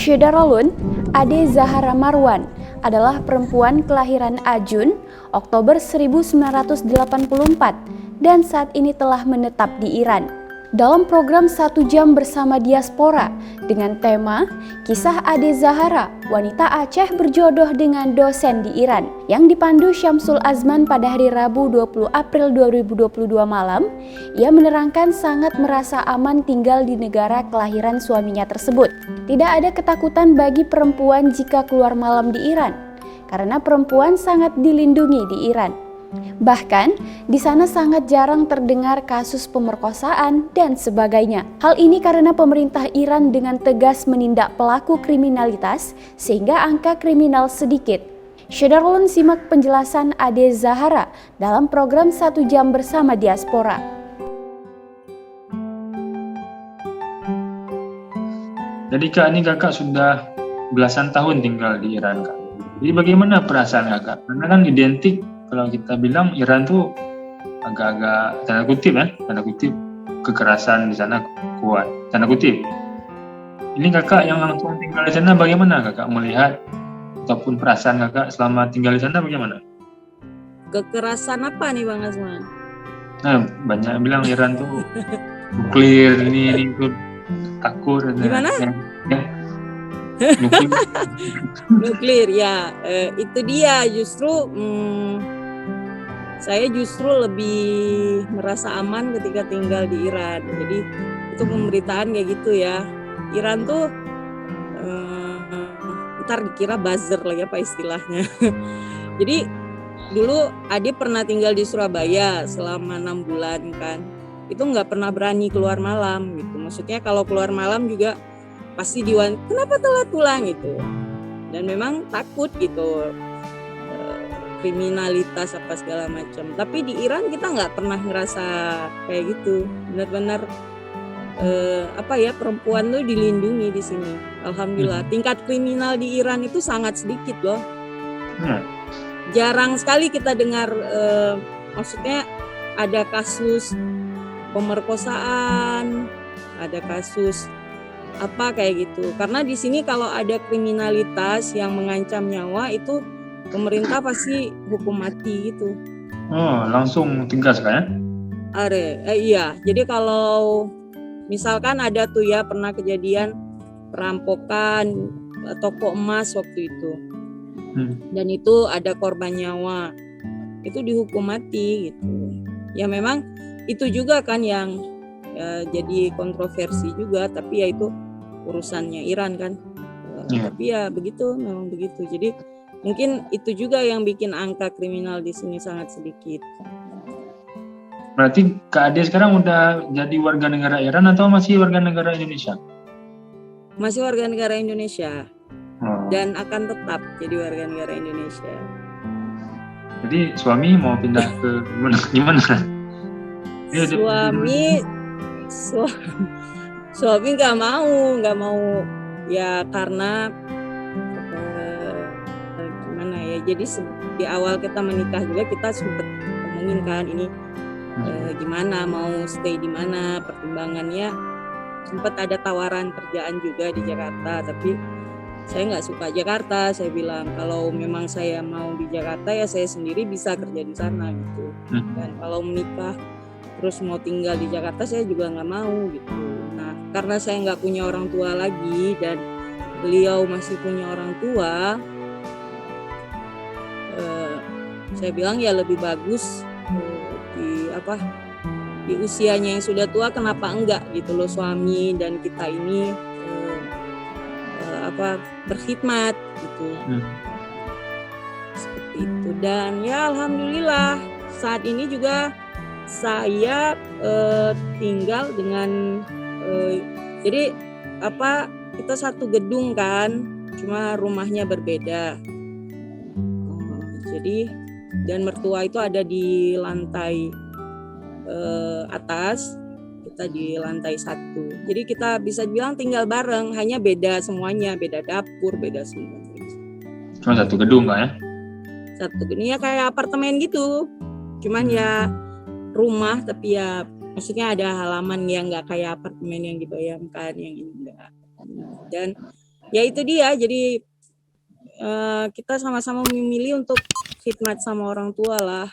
Syederalun Ade Zahara Marwan adalah perempuan kelahiran Ajun, Oktober 1984 dan saat ini telah menetap di Iran. Dalam program 1 jam bersama diaspora dengan tema Kisah Ade Zahara, wanita Aceh berjodoh dengan dosen di Iran yang dipandu Syamsul Azman pada hari Rabu 20 April 2022 malam, ia menerangkan sangat merasa aman tinggal di negara kelahiran suaminya tersebut. Tidak ada ketakutan bagi perempuan jika keluar malam di Iran, karena perempuan sangat dilindungi di Iran. Bahkan, di sana sangat jarang terdengar kasus pemerkosaan dan sebagainya. Hal ini karena pemerintah Iran dengan tegas menindak pelaku kriminalitas sehingga angka kriminal sedikit. Syederalun simak penjelasan Ade Zahara dalam program 1 jam bersama diaspora. Jadi Kak, ini kakak sudah belasan tahun tinggal di Iran, Kak. Jadi bagaimana perasaan kakak? Karena kan identik kalau kita bilang Iran tuh agak-agak tanda kutip kekerasan di sana kuat, tanda kutip. Ini kakak yang langsung tinggal di sana, bagaimana kakak melihat ataupun perasaan kakak selama tinggal di sana bagaimana? Kekerasan apa nih Bang Azman? Nah, banyak bilang Iran tuh nuklir ini tuh takut. Gimana? Nuklir ya, itu dia justru. Saya justru lebih merasa aman ketika tinggal di Iran. Jadi itu pemberitaan kayak gitu ya. Iran tuh ntar dikira buzzer lagi apa istilahnya. Jadi dulu Ade pernah tinggal di Surabaya selama 6 bulan kan. Itu nggak pernah berani keluar malam gitu. Maksudnya kalau keluar malam juga pasti kenapa telat pulang gitu. Dan memang takut gitu. Kriminalitas apa segala macam. Tapi di Iran kita nggak pernah ngerasa kayak gitu. Benar-benar perempuan tuh dilindungi di sini. Alhamdulillah. Tingkat kriminal di Iran itu sangat sedikit loh. Jarang sekali kita dengar maksudnya ada kasus pemerkosaan, ada kasus apa kayak gitu. Karena di sini kalau ada kriminalitas yang mengancam nyawa itu pemerintah pasti hukum mati gitu. Oh, langsung tegas kan ya? Iya. Jadi kalau misalkan ada tuh ya pernah kejadian perampokan toko emas waktu itu. Dan itu ada korban nyawa. Itu dihukum mati gitu. Ya memang itu juga kan yang jadi kontroversi juga, tapi ya itu urusannya Iran kan. Tapi ya begitu, memang begitu. Jadi mungkin itu juga yang bikin angka kriminal di sini sangat sedikit. Berarti Kak Ade sekarang udah jadi warga negara Iran atau masih warga negara Indonesia? Masih warga negara Indonesia. Dan akan tetap jadi warga negara Indonesia. Jadi suami mau pindah ke gimana? Suami nggak mau ya karena jadi di awal kita menikah juga kita sempat ngomongin kan ini gimana mau stay di mana, pertimbangannya sempat ada tawaran kerjaan juga di Jakarta, tapi saya nggak suka Jakarta. Saya bilang kalau memang saya mau di Jakarta ya saya sendiri bisa kerja di sana gitu. Dan kalau menikah terus mau tinggal di Jakarta saya juga nggak mau gitu. Nah karena saya nggak punya orang tua lagi dan beliau masih punya orang tua, saya bilang ya lebih bagus di usianya yang sudah tua kenapa enggak gitu loh suami dan kita ini berkhidmat gitu. Seperti itu. Dan ya alhamdulillah saat ini juga saya tinggal dengan jadi kita satu gedung kan, cuma rumahnya berbeda. Jadi dan mertua itu ada di lantai atas, kita di lantai 1. Jadi kita bisa bilang tinggal bareng, hanya beda semuanya, beda dapur, beda semua. Cuma satu gedung kan ya? Satu gedung ya kayak apartemen gitu. Cuman ya rumah tapi ya maksudnya ada halaman yang nggak kayak apartemen yang dibayangkan, yang ini enggak. Dan Ya itu dia, jadi kita sama-sama memilih untuk khidmat sama orang tua lah.